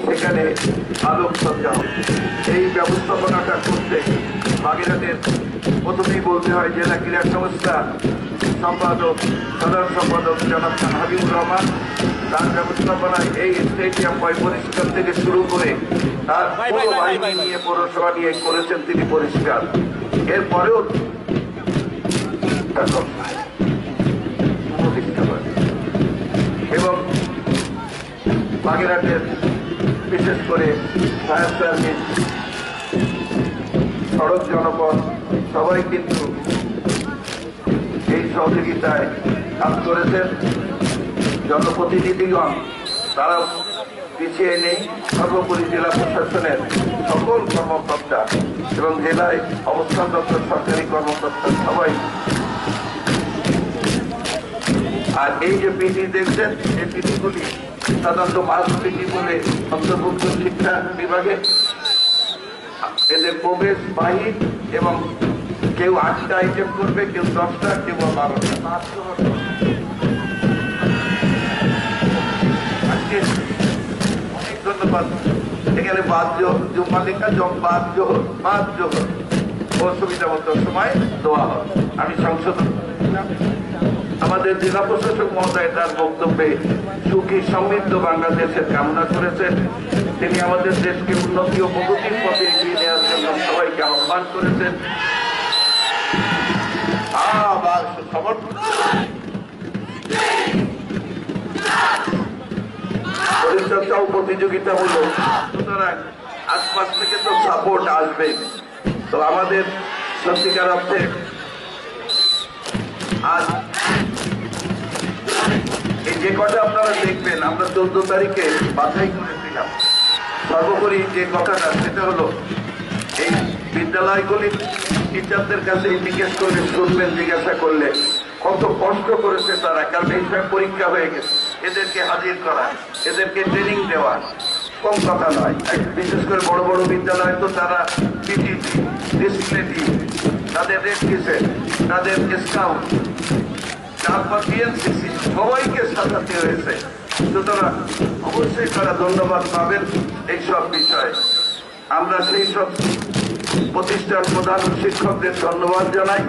সেখানে আলোকসজ্জা হবে। এই ব্যবস্থাপনাটা করতে বাগেরহাটের প্রথমেই বলতে হয় জেলা ক্রীড়া সংস্থা সম্পাদক সাধারণ সম্পাদক জনাব খান হাবিবুর রহমান, তার ব্যবস্থাপনায় এই স্টেডিয়াম পরিষ্কার থেকে শুরু করে তার পুরো বাহিনী নিয়ে পৌরসভা নিয়ে করেছেন তিনি পরিষ্কার। এরপরেও এবং বাগেরহাটের বিশেষ করে ফায়ার সার্ভিস, সড়ক জনপদ সবাই কিন্তু এই সহযোগিতায় কাজ করেছেন। জনপ্রতিনিধিগণ তারা পিছিয়ে নেই। সর্বোপরি জেলা প্রশাসনের সকল কর্মকর্তা এবং জেলায় অবস্থানরত সরকারি কর্মকর্তা সবাই। আর এই যে পিটি দেখছেন, এই পিটিগুলি সাধারণত মাস পিটি বলে অন্তর্ভুক্ত শিক্ষা বিভাগে। এদের প্রবেশ বাহির এবং কেউ 8টা আইটেম করবে, কেউ 10টা, কেউ 12টা। অনেক ধন্যবাদ। এখানে জুম্মা লেখা অসুবিধা মতো সময় দেওয়া হয়। আমি সংশোধন আমাদের জেলা প্রশাসক মহোদয় তার বক্তব্যে সুখী সমৃদ্ধ বাংলাদেশের কামনা করেছেন। তিনি আমাদের দেশকে উন্নতি ও প্রগতির পথে এগিয়ে নেওয়ার জন্য সবাইকে আহ্বান করেছেন। পরিচর্যাও প্রতিযোগিতামূলক, সুতরাং আশপাশ থেকে তো সাপোর্ট আসবে। তো আমাদের সত্যিকার অর্থে আজ এই যে কটা আপনারা দেখবেন, আমরা 14 তারিখে বাছাই করেছিলাম। সর্বোপরি যে কথাটা সেটা হলো এই বিদ্যালয়গুলির টিচারদের কাছে জিজ্ঞেস করলে শুনবেন, জিজ্ঞাসা করলে কত কষ্ট করেছে তারা। কারণ এই সময় পরীক্ষা হয়ে গেছে, এদেরকে হাজির করা, এদেরকে ট্রেনিং দেওয়া কম কথা নয়। বিশেষ করে বড় বড় বিদ্যালয় তো তারা পিটিটি, ডিসপ্লেটি, তাদের রেড কিসেট, তাদের স্কাউট, তারপর বিএনসিসি সবাইকে সাজাতে হয়েছে। সুতরাং অবশ্যই তারা ধন্যবাদ পাবেন এইসব বিষয়ে। আমরা সেই সব প্রতিষ্ঠান প্রধান শিক্ষকদের ধন্যবাদ জানাই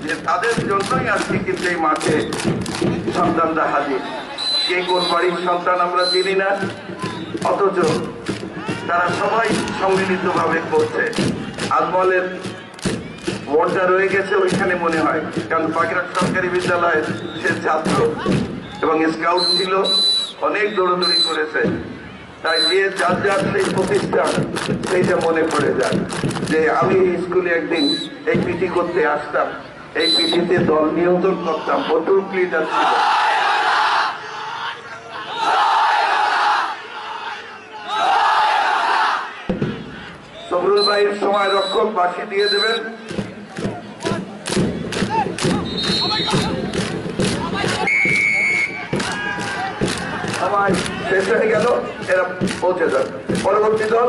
যে তাদের জন্যই আজকে কিন্তু এই মাঠে সন্তানরা হাজির। কে কোন বাড়ির সন্তান আমরা চিনি না, অথচ তারা সবাই সম্মিলিতভাবে করছে। আজমলের ওয়ার্ডটা রয়ে গেছে ওইখানে মনে হয়, কারণ বাগেরহাট সরকারি বিদ্যালয়ের সে ছাত্র এবং স্কাউট ছিল, অনেক দৌড়দৌড়ি করেছে। তাই যে যার যার সেই প্রতিষ্ঠান সেইটা মনে পড়ে যায় যে আমি স্কুলে একদিন এই পিটি করতে আসতাম, এই পিটিতে দল নিয়ন্ত্রণ করতাম, প্রচুর লিডার ছিল। সবরুল ভাইয়ের সময় রক্ষক বাঁশি দিয়ে দেবেন। সময় শেষ হয়ে গেল, এরা পৌঁছে যাবে। পরবর্তী দল